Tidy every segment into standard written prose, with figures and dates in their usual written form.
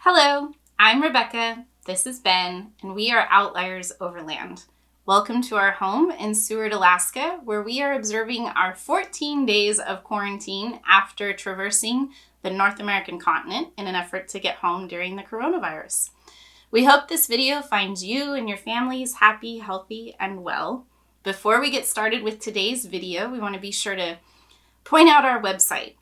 Hello, I'm Rebecca, this is Ben, and we are Outliers Overland. Welcome to our home in Seward, Alaska, where we are observing our 14 days of quarantine after traversing the North American continent in an effort to get home during the coronavirus. We hope this video finds you and your families happy, healthy, and well. Before we get started with today's video, we want to be sure to point out our website,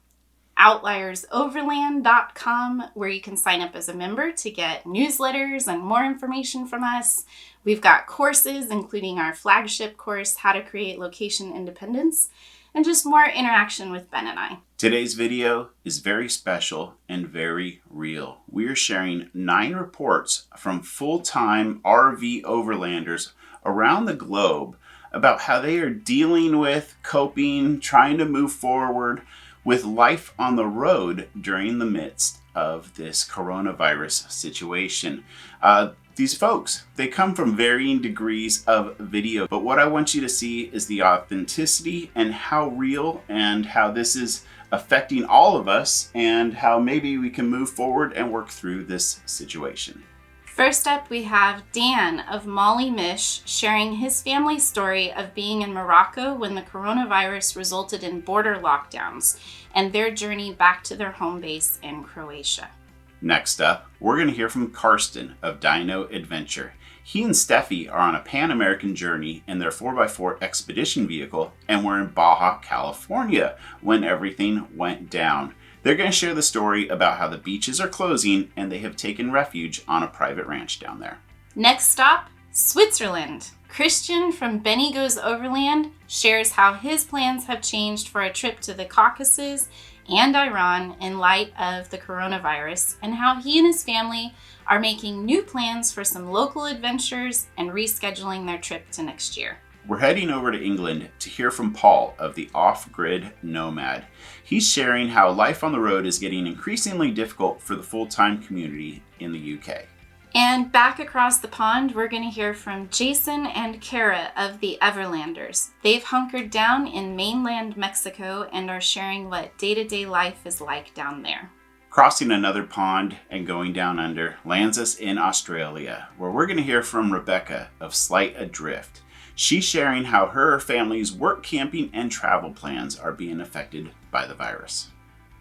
outliersoverland.com, where you can sign up as a member to get newsletters and more information from us. We've got courses, including our flagship course, How to Create Location Independence, and just more interaction with Ben and I. Today's video is very special and very real. We are sharing 9 reports from full-time RV overlanders around the globe about how they are dealing with, coping, trying to move forward with life on the road during the midst of this coronavirus situation. These folks, they come from varying degrees of video, but what I want you to see is the authenticity and how real and how this is affecting all of us and how maybe we can move forward and work through this situation. First up, we have Dan of Mish sharing his family story of being in Morocco when the coronavirus resulted in border lockdowns and their journey back to their home base in Croatia. Next up, we're going to hear from Karsten of Dino Adventures. He and Steffi are on a Pan-American journey in their 4x4 expedition vehicle and were in Baja California when everything went down. They're going to share the story about how the beaches are closing and they have taken refuge on a private ranch down there. Next stop, Switzerland. Christian from Beni Goes Overland shares how his plans have changed for a trip to the Caucasus and Iran in light of the coronavirus, and how he and his family are making new plans for some local adventures and rescheduling their trip to next year. We're heading over to England to hear from Paul of the OffGrid Nomad. He's sharing how life on the road is getting increasingly difficult for the full-time community in the UK. And back across the pond, we're going to hear from Jason and Kara of the Everlanders. They've hunkered down in mainland Mexico and are sharing what day-to-day life is like down there. Crossing another pond and going down under lands us in Australia, where we're going to hear from Rebecca of Slight Adrift. She's sharing how her family's work, camping, and travel plans are being affected by the virus.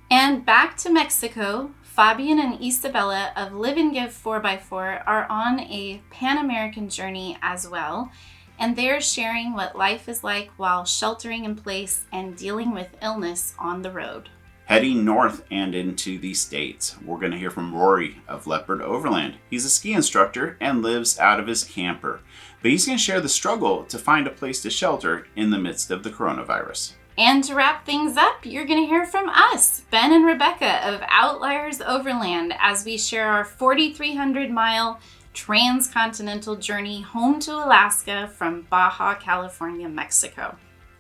And back to Mexico, Fabien and Isabella of Live and Give 4x4 are on a Pan-American journey as well, and they're sharing what life is like while sheltering in place and dealing with illness on the road. Heading north and into the States, we're going to hear from Rory of Leopard Overland. He's a ski instructor and lives out of his camper, but he's going to share the struggle to find a place to shelter in the midst of the coronavirus. And to wrap things up, you're going to hear from us, Ben and Rebecca of Outliers Overland, as we share our 4,300-mile transcontinental journey home to Alaska from Baja California, Mexico.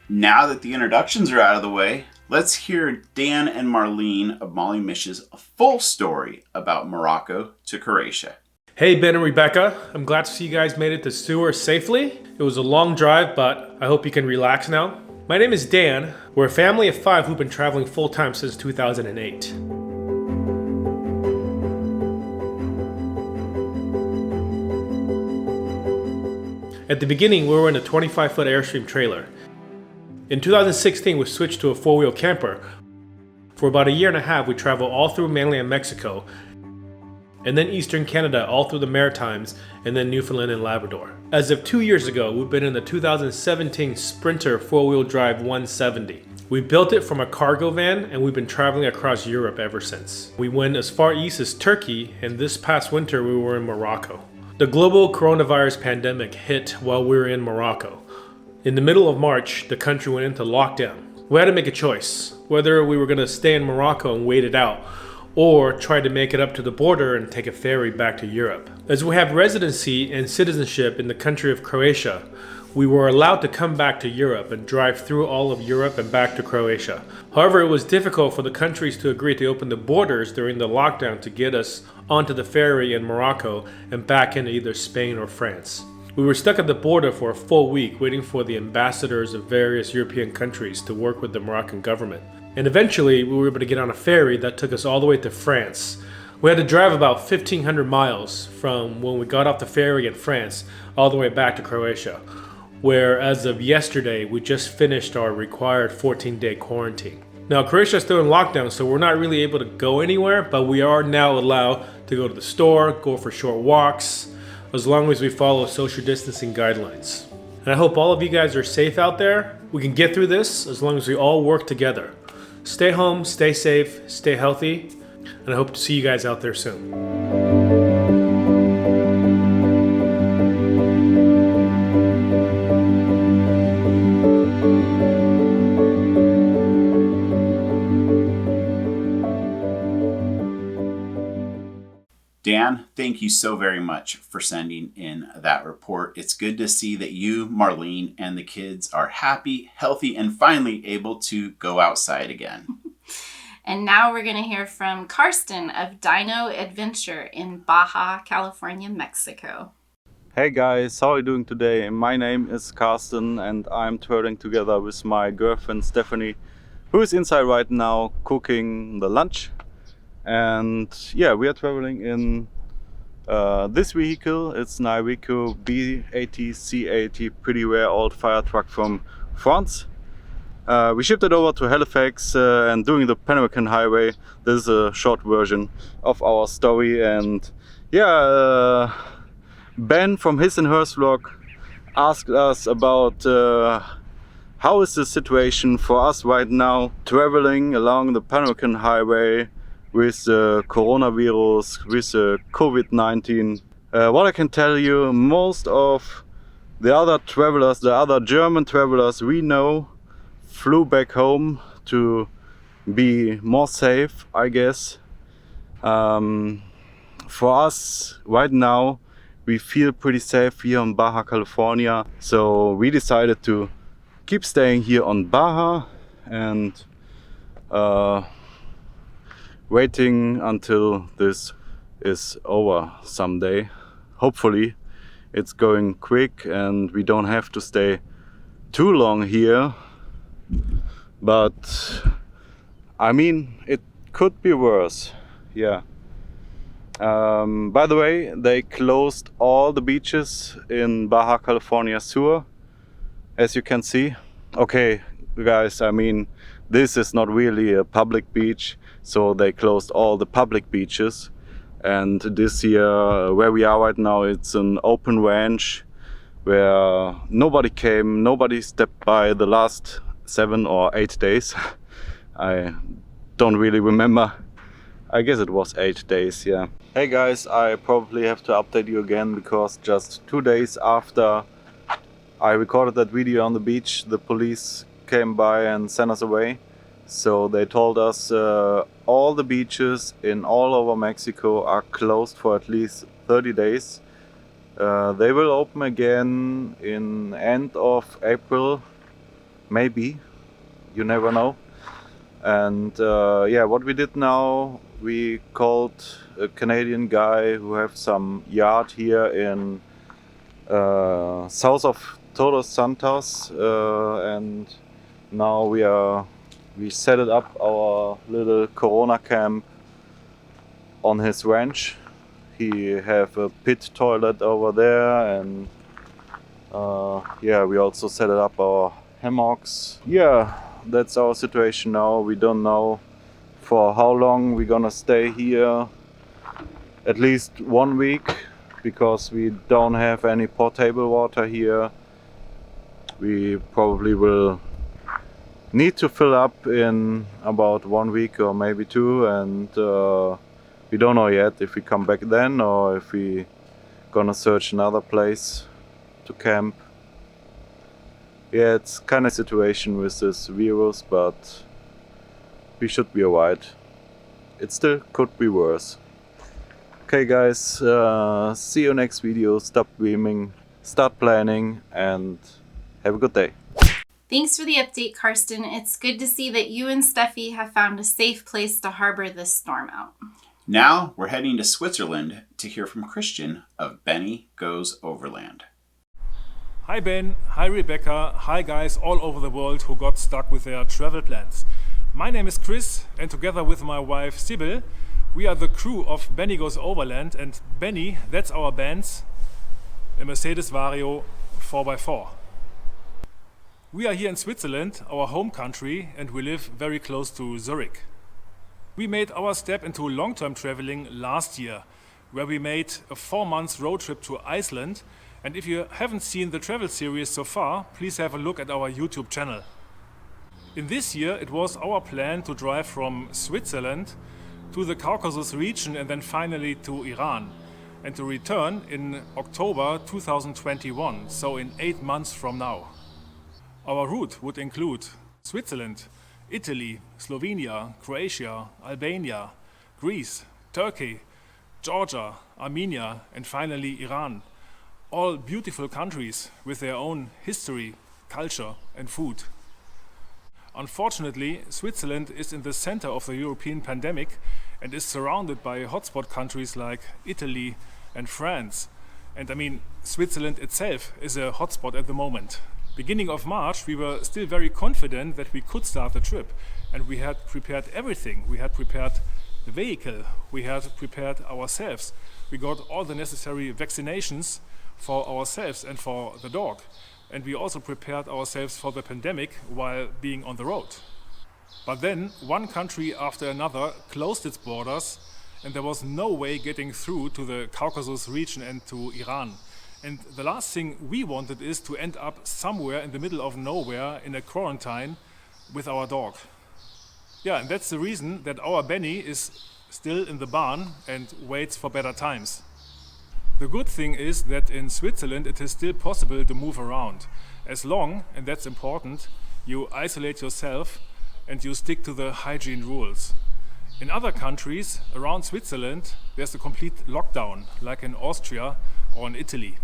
Now that the introductions are out of the way, let's hear Dan and Marlene of Mish's full story about Morocco to Croatia. Hey Ben and Rebecca, I'm glad to see you guys made it to Seward safely. It was a long drive, but I hope you can relax now. My name is Dan. We're a family of 5 who've been traveling full-time since 2008. At the beginning, we were in a 25-foot Airstream trailer. In 2016, we switched to a 4-wheel camper. For about a year and a half, we traveled all through mainland Mexico, and then eastern Canada, all through the Maritimes, and then Newfoundland and Labrador. As of 2 years ago, we've been in the 2017 Sprinter 4-wheel drive 170. We built it from a cargo van, and we've been traveling across Europe ever since. We went as far east as Turkey, and this past winter we were in Morocco. The global coronavirus pandemic hit while we were in Morocco. In the middle of March, the country went into lockdown. We had to make a choice, whether we were going to stay in Morocco and wait it out, or try to make it up to the border and take a ferry back to Europe. As we have residency and citizenship in the country of Croatia, we were allowed to come back to Europe and drive through all of Europe and back to Croatia. However, it was difficult for the countries to agree to open the borders during the lockdown to get us onto the ferry in Morocco and back into either Spain or France. We were stuck at the border for a full week waiting for the ambassadors of various European countries to work with the Moroccan government. And eventually we were able to get on a ferry that took us all the way to France, We had to drive about 1,500 miles from when we got off the ferry in France all the way back to Croatia, where as of yesterday we just finished our required 14-day quarantine. Now Croatia is still in lockdown, so we're not really able to go anywhere, but we are now allowed to go to the store, go for short walks, as long as we follow social distancing guidelines. And I hope all of you guys are safe out there. We can get through this as long as we all work together. Stay home, stay safe, stay healthy, and I hope to see you guys out there soon. Dan, thank you so very much for sending in that report. It's good to see that you, Marlene, and the kids are happy, healthy, and finally able to go outside again. And now we're going to hear from Karsten of Dino Adventure in Baja California, Mexico. Hey guys, how are you doing today? My name is Karsten and I'm traveling together with my girlfriend Stephanie, who is inside right now cooking the lunch. And yeah, we are traveling in this vehicle. It's an Iveco B80 C80, pretty rare old fire truck from France. We shipped it over to Halifax and doing the Pan American Highway. This is a short version of our story. And yeah, Ben from his and hers vlog asked us about how is the situation for us right now traveling along the Pan American Highway with the coronavirus, with the COVID19. What I can tell you, most of the other travelers, the other German travelers we know, flew back home to be more safe, I guess. For us right now, we feel pretty safe here in Baja California, so we decided to keep staying here on Baja and waiting until this is over someday. Hopefully it's going quick and we don't have to stay too long here, but I mean, it could be worse. Yeah. By the way, they closed all the beaches in Baja California Sur, as you can see. Okay guys, I mean, this is not really a public beach, so they closed all the public beaches. And this year, where we are right now, it's an open ranch where nobody came, nobody stepped by the last 7 or 8 days. I don't really remember. I guess it was 8 days, yeah. Hey guys, I probably have to update you again because just 2 days after I recorded that video on the beach, the police came by and sent us away. So they told us all the beaches in all over Mexico are closed for at least 30 days. They will open again in end of April, maybe, you never know. And yeah, what we did now, we called a Canadian guy who have some yard here in south of Todos Santos, and now we set it up our little Corona camp on his ranch. He have a pit toilet over there, and yeah, we also set it up our hammocks. Yeah, that's our situation now. We don't know for how long we're gonna stay here. At least 1 week, because we don't have any potable water here. We probably will need to fill up in about 1 week or maybe 2, and we don't know yet if we come back then or if we gonna search another place to camp. Yeah, it's kind of situation with this virus, but we should be alright. It still could be worse. Okay guys, see you next video. Stop dreaming, start planning, and have a good day. Thanks for the update, Karsten. It's good to see that you and Steffi have found a safe place to harbor this storm out. Now we're heading to Switzerland to hear from Christian of Beni Goes Overland. Hi Ben, hi Rebecca, hi guys all over the world who got stuck with their travel plans. My name is Chris, and together with my wife Sibyl, We are the crew of Beni Goes Overland, and Beni, that's our Benz, a Mercedes Vario 4x4. We are here in Switzerland, our home country, and we live very close to Zurich. We made our step into long-term traveling last year, where we made a 4-month road trip to Iceland. And if you haven't seen the travel series so far, please have a look at our YouTube channel. In this year, it was our plan to drive from Switzerland to the Caucasus region and then finally to Iran, and to return in October 2021, so in 8 months from now. Our route would include Switzerland, Italy, Slovenia, Croatia, Albania, Greece, Turkey, Georgia, Armenia, and finally Iran. All beautiful countries with their own history, culture, and food. Unfortunately, Switzerland is in the center of the European pandemic and is surrounded by hotspot countries like Italy and France. And I mean, Switzerland itself is a hotspot at the moment. Beginning of March, we were still very confident that we could start the trip, and we had prepared everything. We had prepared the vehicle, we had prepared ourselves. We got all the necessary vaccinations for ourselves and for the dog. And we also prepared ourselves for the pandemic while being on the road. But then one country after another closed its borders, and there was no way getting through to the Caucasus region and to Iran. And the last thing we wanted is to end up somewhere in the middle of nowhere in a quarantine with our dog. Yeah, and that's the reason that our Beni is still in the barn and waits for better times. The good thing is that in Switzerland it is still possible to move around, as long, and that's important, you isolate yourself and you stick to the hygiene rules. In other countries around Switzerland there's a complete lockdown, like in Austria or in Italy.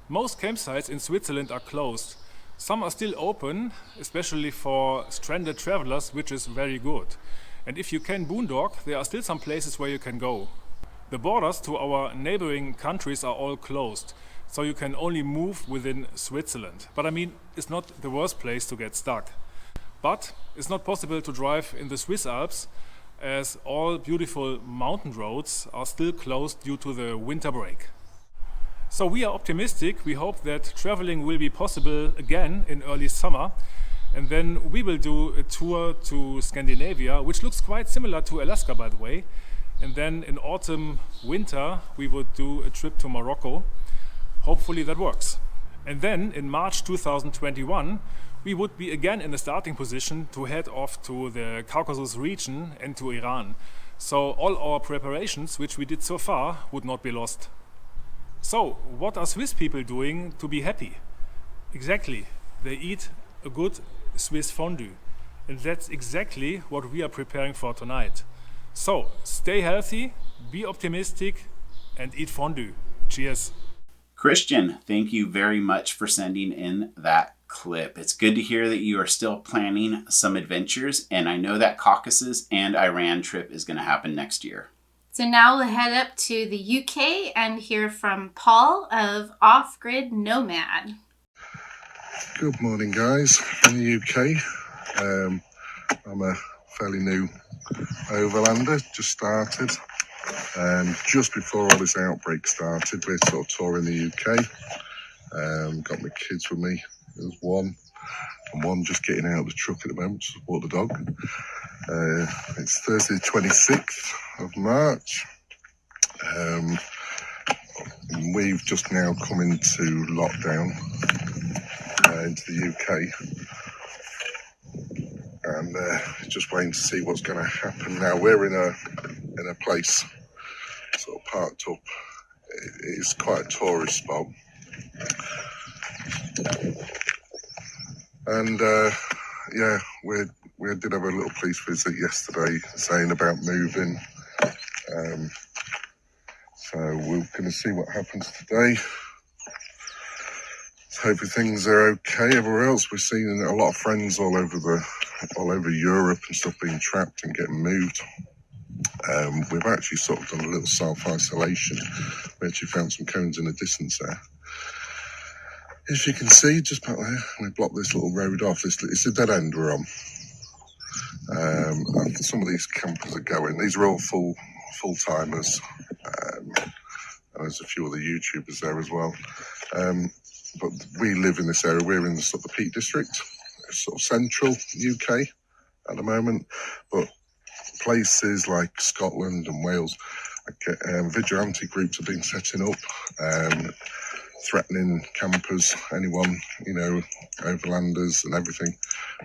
Most campsites in Switzerland are closed. Some are still open, especially for stranded travelers, which is very good. And if you can boondock, there are still some places where you can go. The borders to our neighboring countries are all closed, so you can only move within Switzerland. But I mean, it's not the worst place to get stuck. But it's not possible to drive in the Swiss Alps, as all beautiful mountain roads are still closed due to the winter break. So we are optimistic. We hope that traveling will be possible again in early summer. And then we will do a tour to Scandinavia, which looks quite similar to Alaska, by the way. And then in autumn, winter, we would do a trip to Morocco. Hopefully that works. And then in March 2021, we would be again in a starting position to head off to the Caucasus region and to Iran. So all our preparations, which we did so far, would not be lost. So what are Swiss people doing to be happy? Exactly, they eat a good Swiss fondue. And that's exactly what we are preparing for tonight. So, stay healthy, be optimistic, and eat fondue. Cheers. Christian, thank you very much for sending in that clip. It's good to hear that you are still planning some adventures, and I know that Caucasus and Iran trip is going to happen next year. So now we'll head up to the UK and hear from Paul of OffGrid Nomad. Good morning, guys. In the UK, I'm a fairly new Overlander, just started, and just before all this outbreak started, we're sort of touring the UK. Got my kids with me. There's one, and one just getting out of the truck at the moment to support the dog. It's Thursday the 26th of March. We've just now come into lockdown into the UK. And just waiting to see what's going to happen now. We're in a place sort of parked up. It is quite a tourist spot, and yeah, we did have a little police visit yesterday saying about moving. So we're going to see what happens today. So hopefully things are okay. Everywhere else, we're seeing a lot of friends all over Europe and stuff being trapped and getting moved. We've actually sort of done a little self-isolation. We actually found some cones in the distance there. As you can see, just back there, we blocked this little road off. It's a dead end we're on. After some of these campers are going, these are all full full-timers, and there's a few other YouTubers there as well. But we live in this area. We're in the sort of Peak District, sort of central UK at the moment. But places like Scotland and Wales, vigilante groups have been setting up, threatening campers, anyone, overlanders and everything.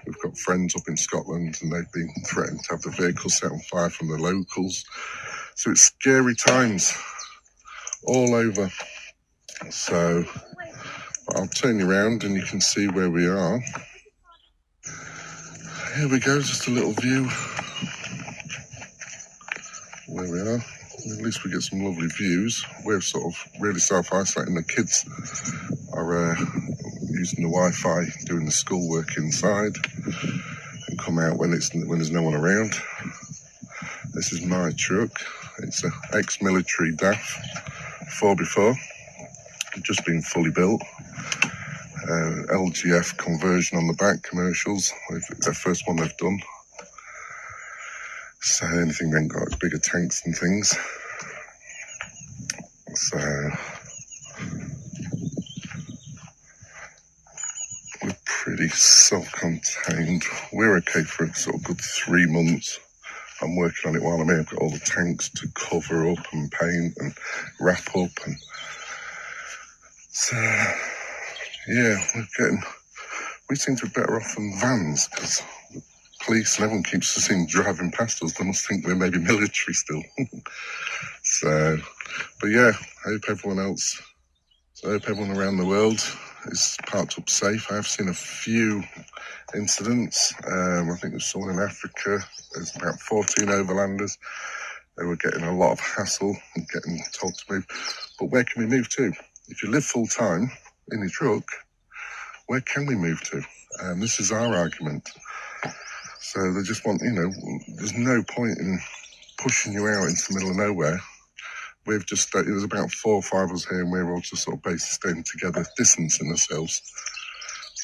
We've got friends up in Scotland and they've been threatened to have the vehicles set on fire from the locals. So it's scary times all over. So I'll turn you around and you can see where we are. Here we go, just a little view where we are. At least we get some lovely views. We're sort of really self-isolating. The kids are using the Wi-Fi, doing the schoolwork inside, and come out when there's no one around. This is my truck. It's an ex-military DAF 4x4, just been fully built. LGF conversion on the back, commercials. It's the first one they've done. So anything then got bigger tanks and things. So we're pretty self-contained. We're okay for a sort of good 3 months. I'm working on it while I'm here. I've got all the tanks to cover up and paint and wrap up, and so yeah, we seem to be better off than vans, because police and everyone keeps us in driving past us. They must think we're maybe military still. So, but yeah, I hope everyone around the world is parked up safe. I've seen a few incidents. I think there's someone in Africa. There's about 14 Overlanders. They were getting a lot of hassle and getting told to move. But where can we move to? If you live full time in your truck, where can we move to? This is our argument. So they just want, there's no point in pushing you out into the middle of nowhere. We've just, there's about 4 or 5 of us here, and we're all just sort of basically staying together, distancing ourselves,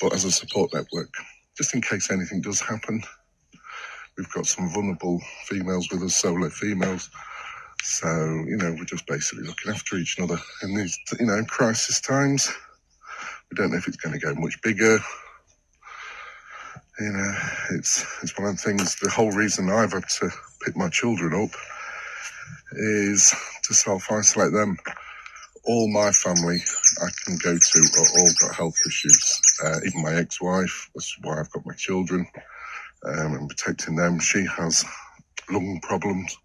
but as a support network, just in case anything does happen. We've got some vulnerable females with us, solo females. So, we're just basically looking after each other in these, crisis times. We don't know if it's going to go much bigger. It's one of the things, the whole reason I've had to pick my children up is to self-isolate them. All my family I can go to are all got health issues. Even my ex-wife, that's why I've got my children. And protecting them, she has lung problems.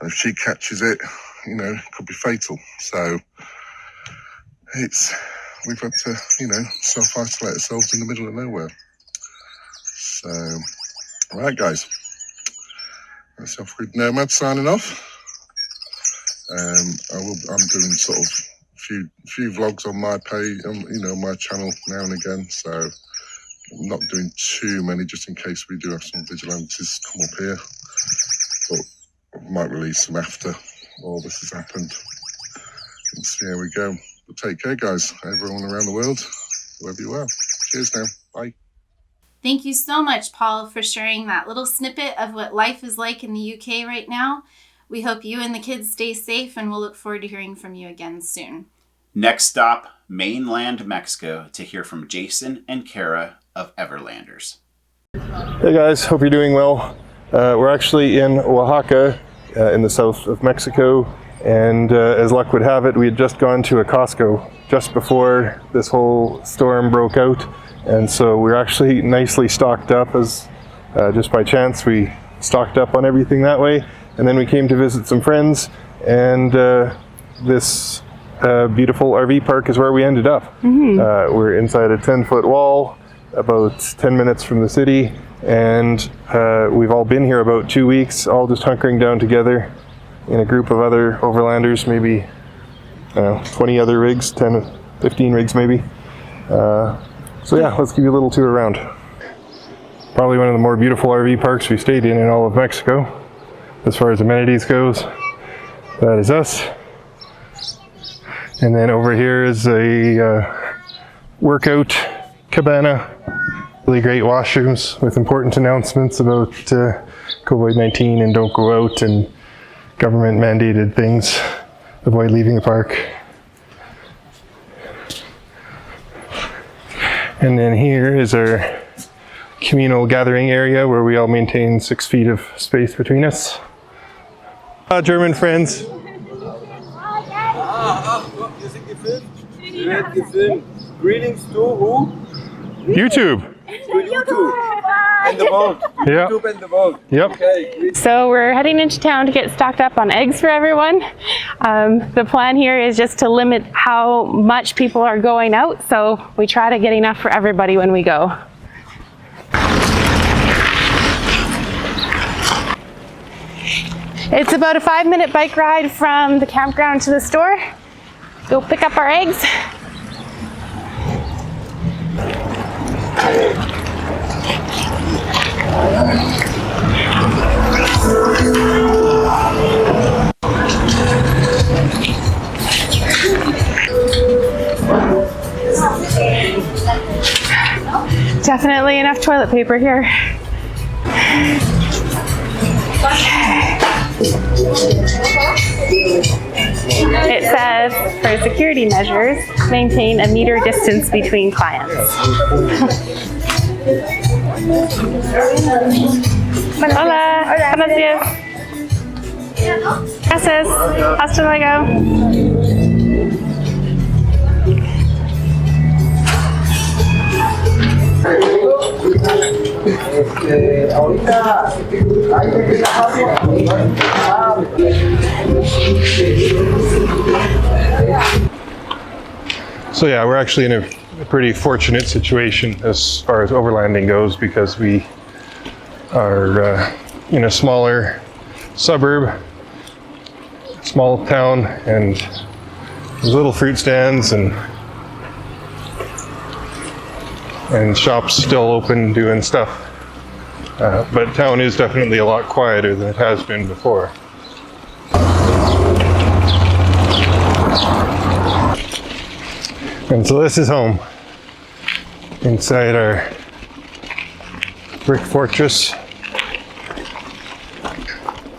And if she catches it, it could be fatal. So we've had to, self-isolate ourselves in the middle of nowhere. So, right guys, that's OffGrid Nomad signing off. I'm doing sort of few vlogs on my page, my channel now and again. So I'm not doing too many, just in case we do have some vigilantes come up here. But I might release them after all this has happened and see how we go. But take care, guys. Everyone around the world, wherever you are. Cheers now. Bye. Thank you so much, Paul, for sharing that little snippet of what life is like in the UK right now. We hope you and the kids stay safe, and we'll look forward to hearing from you again soon. Next stop, mainland Mexico, to hear from Jason and Kara of Everlanders. Hey guys, hope you're doing well. We're actually in Oaxaca, in the south of Mexico, and as luck would have it, we had just gone to a Costco just before this whole storm broke out, and so we're actually nicely stocked up. As just by chance we stocked up on everything that way, and then we came to visit some friends, and this beautiful RV park is where we ended up. We're inside a 10-foot wall, about 10 minutes from the city, and we've all been here about 2 weeks, all just hunkering down together in a group of other Overlanders, maybe 20 other rigs, 10, 15 rigs maybe. So yeah, let's give you a little tour around. Probably one of the more beautiful RV parks we stayed in all of Mexico. As far as amenities goes, that is us. And then over here is a workout cabana. Really great washrooms with important announcements about COVID-19 and don't go out and government mandated things. Avoid leaving the park. And then here is our communal gathering area where we all maintain 6 feet of space between us. German friends. Greetings to who? YouTube. To YouTube. And the boat. Yeah. YouTube and the boat. Yep. Okay. So we're heading into town to get stocked up on eggs for everyone. The plan here is just to limit how much people are going out, so we try to get enough for everybody when we go. It's about a 5-minute bike ride from the campground to the store. Go pick up our eggs. Definitely enough toilet paper here. It says, for security measures, maintain a meter distance between clients. Hola, buenos días. Gracias, hasta luego. So yeah, we're actually in a pretty fortunate situation as far as overlanding goes, because we are in a smaller suburb, small town, and there's little fruit stands and shops still open doing stuff. But town is definitely a lot quieter than it has been before. And so this is home, inside our brick fortress.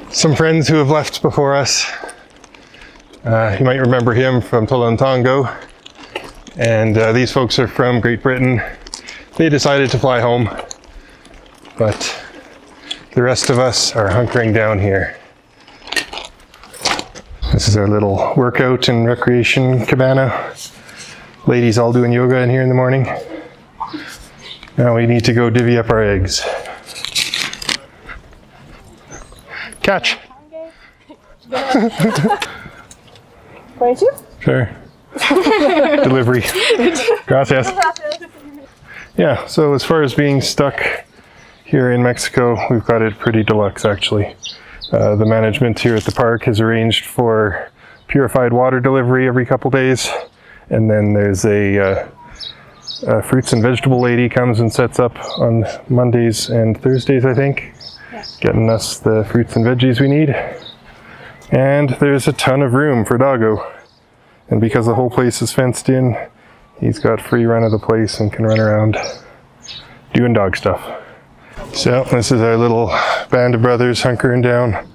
Some friends who have left before us. You might remember him from Tolantongo. And these folks are from Great Britain. They decided to fly home, but the rest of us are hunkering down here. This is our little workout and recreation cabana. Ladies all doing yoga in here in the morning. Now we need to go divvy up our eggs. Catch! Sure. Delivery. Gracias. Yeah, so as far as being stuck here in Mexico, we've got it pretty deluxe actually. The management here at the park has arranged for purified water delivery every couple days. And then there's a fruits and vegetable lady comes and sets up on Mondays and Thursdays, I think, getting us the fruits and veggies we need. And there's a ton of room for Doggo. And because the whole place is fenced in, he's got free run of the place and can run around doing dog stuff. So this is our little band of brothers hunkering down.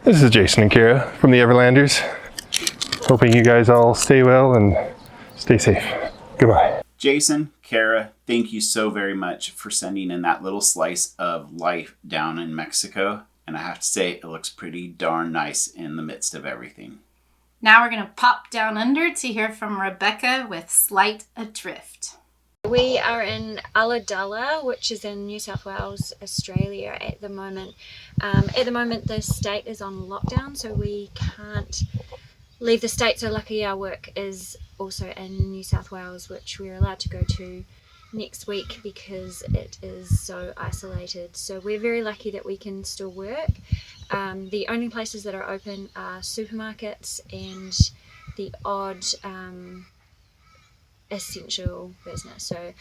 This is Jason and Kara from the Everlanders. Hoping you guys all stay well and stay safe. Goodbye. Jason, Kara, thank you so very much for sending in that little slice of life down in Mexico. And I have to say, it looks pretty darn nice in the midst of everything. Now we're going to pop down under to hear from Rebecca with Slight Adrift. We are in Ulladulla, which is in New South Wales, Australia at the moment. The state is on lockdown, so we can't leave the state. So luckily our work is also in New South Wales, which we're allowed to go to next week because it is so isolated. So we're very lucky that we can still work. The only places that are open are supermarkets and the odd essential business. So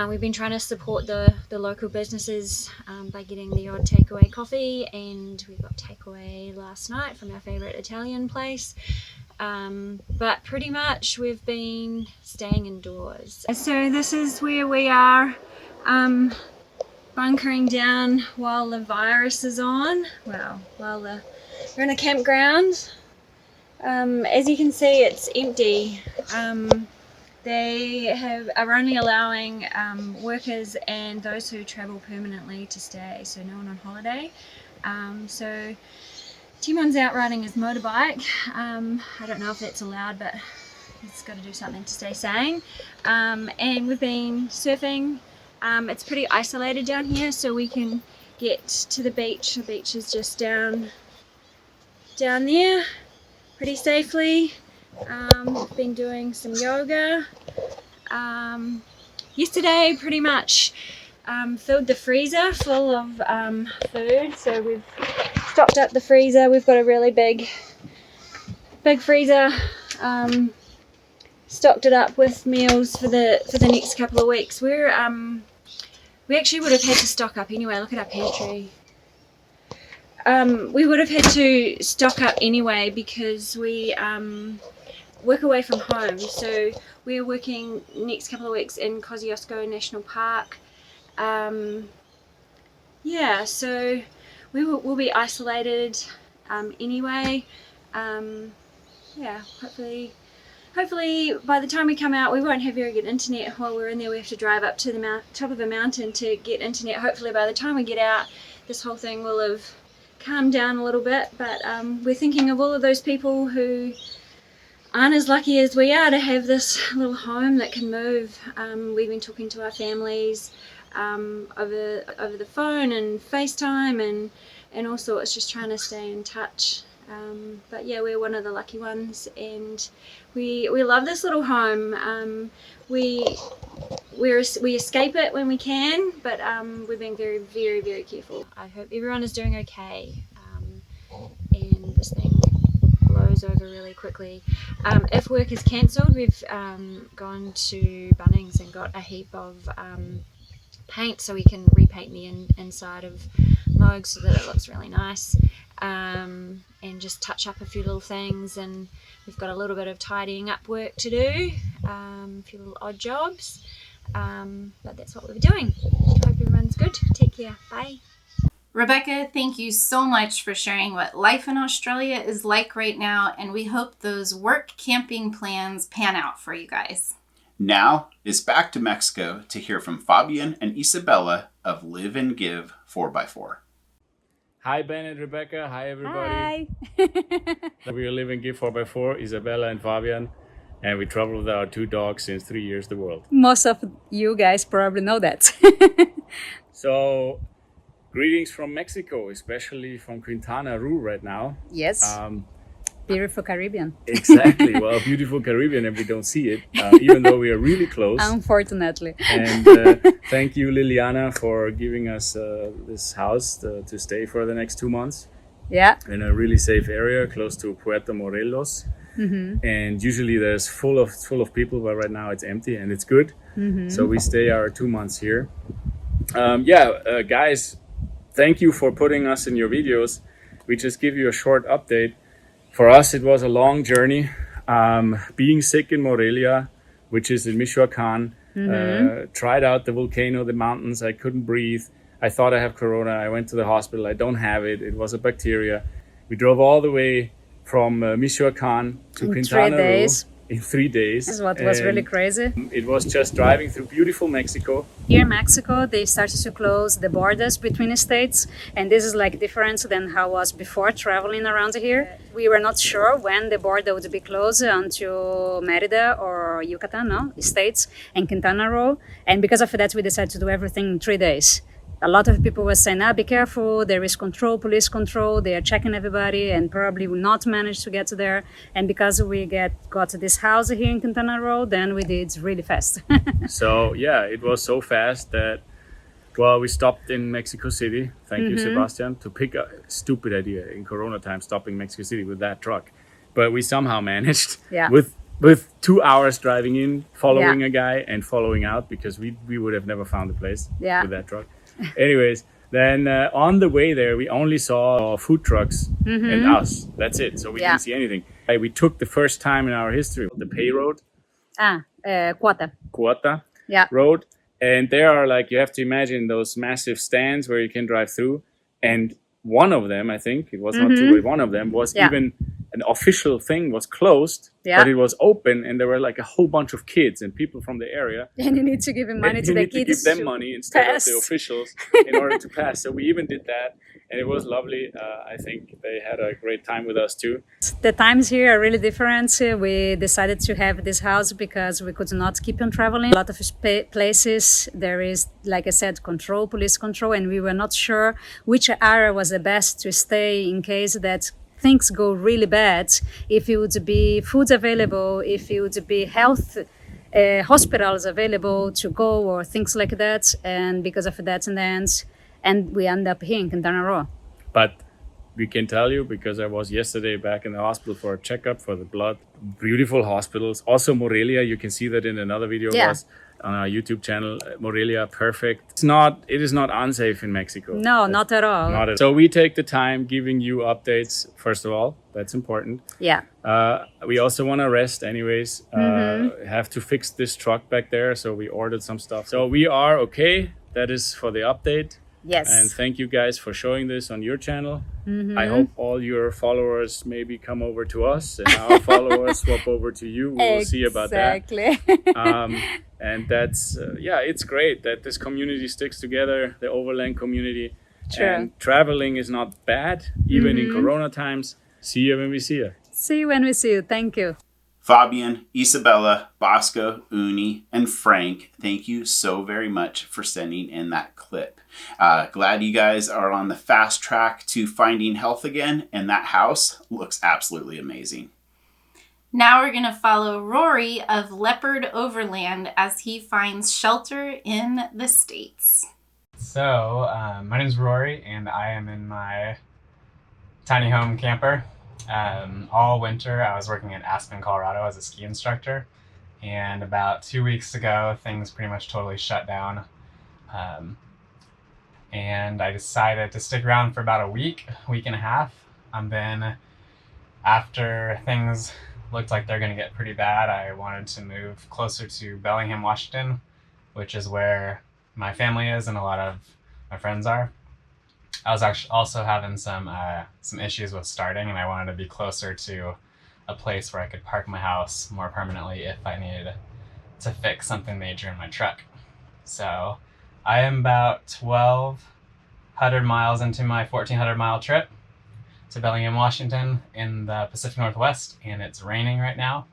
we've been trying to support the local businesses by getting the odd takeaway coffee, and we got takeaway last night from our favorite Italian place. But pretty much we've been staying indoors. So this is where we are bunkering down while the virus is on. Well, while the we're in a campground. As you can see, it's empty. They are only allowing workers and those who travel permanently to stay, so no one on holiday. So Timon's out riding his motorbike. I don't know if that's allowed, but he's got to do something to stay sane. And we've been surfing. It's pretty isolated down here, so we can get to the beach. The beach is just down there pretty safely. We've been doing some yoga. Yesterday pretty much filled the freezer full of food, so we've stocked up the freezer. We've got a really big freezer. Stocked it up with meals for the next couple of weeks. We actually would have had to stock up anyway. Look at our pantry. We would have had to stock up anyway because we work away from home. So we're working next couple of weeks in Kosciuszko National Park. Yeah, so we'll be isolated anyway. Yeah, hopefully by the time we come out we won't have very good internet. While we're in there we have to drive up to the top of a mountain to get internet. Hopefully by the time we get out this whole thing will have calmed down a little bit, but we're thinking of all of those people who aren't as lucky as we are to have this little home that can move. We've been talking to our families over the phone and FaceTime and all sorts, just trying to stay in touch. But yeah, we're one of the lucky ones, and we love this little home. We escape it when we can, but we're being very, very, very careful. I hope everyone is doing okay, and this thing blows over really quickly. If work is cancelled, we've gone to Bunnings and got a heap of paint so we can repaint the inside of Moog so that it looks really nice, and just touch up a few little things. And we've got a little bit of tidying up work to do, a few little odd jobs, but that's what we're doing. Hope everyone's good. Take care. Bye. Rebecca, thank you so much for sharing what life in Australia is like right now, and we hope those work camping plans pan out for you guys. Now it's back to Mexico to hear from Fabien and Isabella of Live and Give 4x4. Hi Ben and Rebecca, hi everybody. Hi. We are Live and Give 4x4, Isabella and Fabien, and we travel with our 2 dogs since 3 years the world. Most of you guys probably know that. So, greetings from Mexico, especially from Quintana Roo right now. Yes. Beautiful Caribbean. Exactly. Well, beautiful Caribbean, and we don't see it, even though we are really close. Unfortunately. And thank you, Liliana, for giving us this house to stay for the next 2 months. Yeah. In a really safe area close to Puerto Morelos. Mm-hmm. And usually there's full of people, but right now it's empty and it's good. Mm-hmm. So we stay our 2 months here. Guys, thank you for putting us in your videos. We just give you a short update. For us, it was a long journey. Being sick in Morelia, which is in Michoacan, tried out the volcano, the mountains. I couldn't breathe. I thought I have corona. I went to the hospital. I don't have it. It was a bacteria. We drove all the way from Michoacan to Quintana Roo in 3 days. This is what was really crazy. It was just driving through beautiful Mexico. Here in Mexico, they started to close the borders between the states, and this is like different than how it was before traveling around here. We were not sure when the border would be closed until Merida or Yucatan, states, and Quintana Roo, and because of that, we decided to do everything in 3 days. A lot of people were saying, be careful, there is control, police control, they are checking everybody and probably will not manage to get to there. And because we got to this house here in Quintana Roo, then we did really fast. So yeah, it was so fast that, we stopped in Mexico City. Thank you, Sebastian, to pick a stupid idea in Corona time, stopping Mexico City with that truck. But we somehow managed with 2 hours driving in, following a guy and following out, because we would have never found a place with that truck. Anyways, then on the way there, we only saw food trucks and us. That's it. So we didn't see anything. We took the first time in our history the pay road. Quota road. And there are you have to imagine those massive stands where you can drive through. And one of them, I think it was not two, but one of them was even an official thing was closed, but it was open, and there were like a whole bunch of kids and people from the area. And you need to give him money to the kids. You need to give them money instead of the officials in order to pass. So we even did that, and it was lovely. I think they had a great time with us too. The times here are really different. We decided to have this house because we could not keep on traveling. A lot of places there is, like I said, police control, and we were not sure which area was the best to stay in case that things go really bad, if it would be food available, if it would be health hospitals available to go or things like that. And because of that, and we end up here in Quintana Roo. But we can tell you, because I was yesterday back in the hospital for a checkup for the blood. Beautiful hospitals. Also Morelia, you can see that in another video of us on our YouTube channel. Morelia, perfect. It is not unsafe in Mexico. No, not at all. So we take the time giving you updates, first of all. That's important. Yeah. We also want to rest anyways. Have to fix this truck back there, so we ordered some stuff. So we are okay. That is for the update. Yes. And thank you guys for showing this on your channel. I hope all your followers maybe come over to us and our followers swap over to you. We'll see about that. Exactly. And that's, it's great that this community sticks together, the Overland community. True. And traveling is not bad, even in Corona times. See you when we see you. See you when we see you. Thank you. Fabien, Isabella, Bosco, Uni, and Frank, thank you so very much for sending in that clip. Glad you guys are on the fast track to finding health again, and that house looks absolutely amazing. Now we're going to follow Rory of Leopard Overland as he finds shelter in the States. So, my name is Rory, and I am in my tiny home camper. All winter, I was working in Aspen, Colorado as a ski instructor, and about 2 weeks ago, things pretty much totally shut down. And I decided to stick around for about a week and a half. And then after things looked like they're going to get pretty bad, I wanted to move closer to Bellingham, Washington, which is where my family is and a lot of my friends are. I was actually also having some issues with starting, and I wanted to be closer to a place where I could park my house more permanently if I needed to fix something major in my truck. So I am about 1,200 miles into my 1,400 mile trip to Bellingham, Washington in the Pacific Northwest, and it's raining right now.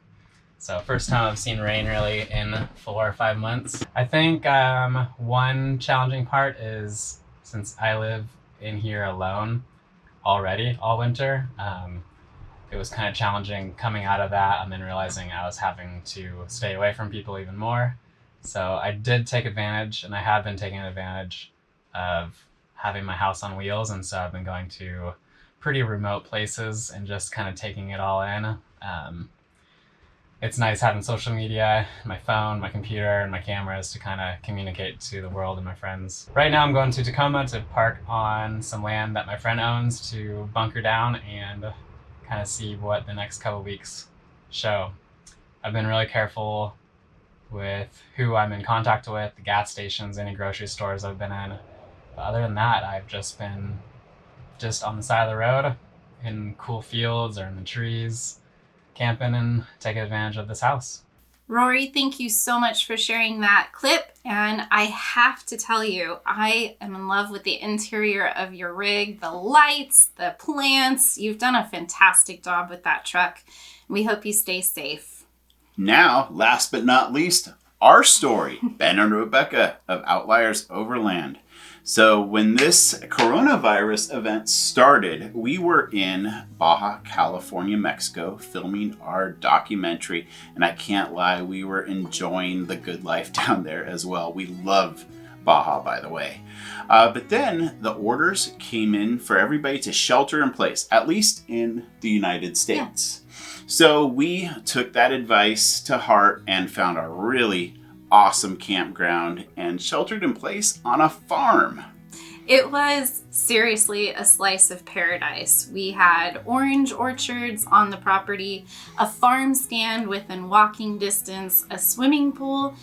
So first time I've seen rain really in 4 or 5 months. I think one challenging part is, since I live in here alone already all winter, it was kind of challenging coming out of that and then realizing I was having to stay away from people even more. So I did take advantage, and I have been taking advantage of having my house on wheels, and so I've been going to pretty remote places and just kind of taking it all in. It's nice having social media, my phone, my computer, and my cameras to kind of communicate to the world and my friends. Right now I'm going to Tacoma to park on some land that my friend owns to bunker down and kind of see what the next couple weeks show. I've been really careful with who I'm in contact with, the gas stations, any grocery stores I've been in. But other than that, I've just been on the side of the road in cool fields or in the trees, camping and taking advantage of this house. Rory, thank you so much for sharing that clip. And I have to tell you, I am in love with the interior of your rig, the lights, the plants. You've done a fantastic job with that truck. We hope you stay safe. Now, last but not least, our story, Ben and Rebecca of Outliers Overland. So when this coronavirus event started, we were in Baja California, Mexico, filming our documentary. And I can't lie, we were enjoying the good life down there as well. We love Baja, by the way. But then the orders came in for everybody to shelter in place, at least in the United States. Yeah. So we took that advice to heart and found a really awesome campground and sheltered in place on a farm. It was seriously a slice of paradise. We had orange orchards on the property, a farm stand within walking distance, a swimming pool,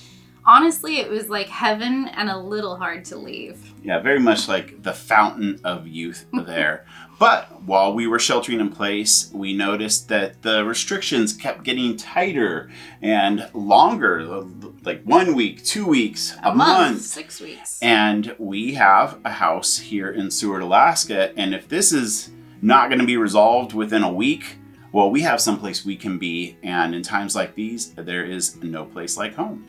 Honestly, it was like heaven and a little hard to leave. Yeah, very much like the fountain of youth there. But while we were sheltering in place, we noticed that the restrictions kept getting tighter and longer, like 1 week, 2 weeks, a month, 6 weeks. And we have a house here in Seward, Alaska. And if this is not going to be resolved within a week, well, we have someplace we can be. And in times like these, there is no place like home.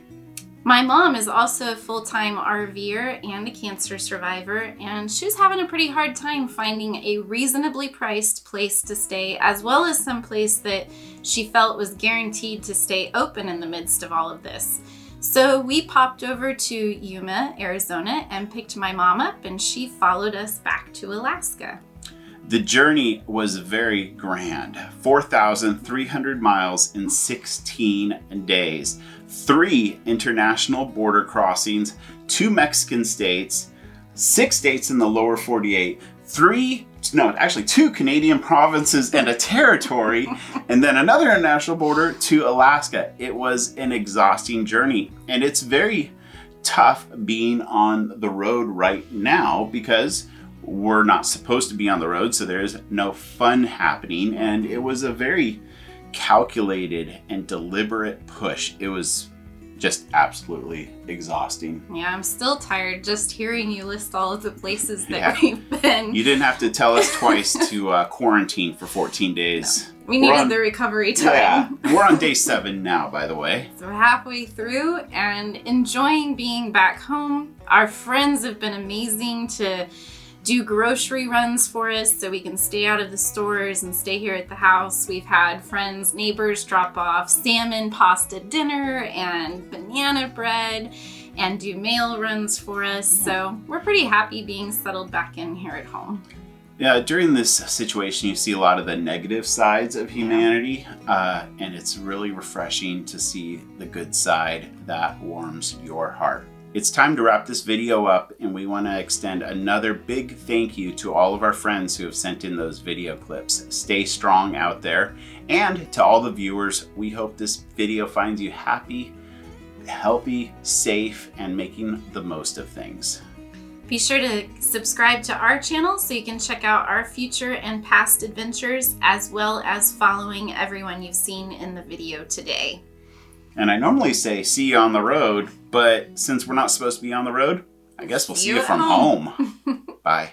My mom is also a full-time RVer and a cancer survivor, and she was having a pretty hard time finding a reasonably priced place to stay, as well as some place that she felt was guaranteed to stay open in the midst of all of this. So we popped over to Yuma, Arizona, and picked my mom up, and she followed us back to Alaska. The journey was very grand. 4,300 miles in 16 days. 3 international border crossings, 2 Mexican states, 6 states in the lower 48, 2 Canadian provinces and a territory, and then another international border to Alaska. It was an exhausting journey, and it's very tough being on the road right now because we're not supposed to be on the road, so there's no fun happening, and it was a very calculated and deliberate push. It was just absolutely exhausting. Yeah, I'm still tired just hearing you list all of the places that we've been. You didn't have to tell us twice to quarantine for 14 days. No, we needed the recovery time. Yeah, we're on day 7 now, by the way. So we're halfway through and enjoying being back home. Our friends have been amazing to do grocery runs for us so we can stay out of the stores and stay here at the house. We've had friends, neighbors drop off salmon pasta dinner and banana bread and do mail runs for us. So we're pretty happy being settled back in here at home. Yeah, during this situation, you see a lot of the negative sides of humanity, and it's really refreshing to see the good side that warms your heart. It's time to wrap this video up, and we want to extend another big thank you to all of our friends who have sent in those video clips. Stay strong out there. And to all the viewers, we hope this video finds you happy, healthy, safe, and making the most of things. Be sure to subscribe to our channel so you can check out our future and past adventures, as well as following everyone you've seen in the video today. And I normally say see you on the road, but since we're not supposed to be on the road, I guess we'll see you from home. Bye.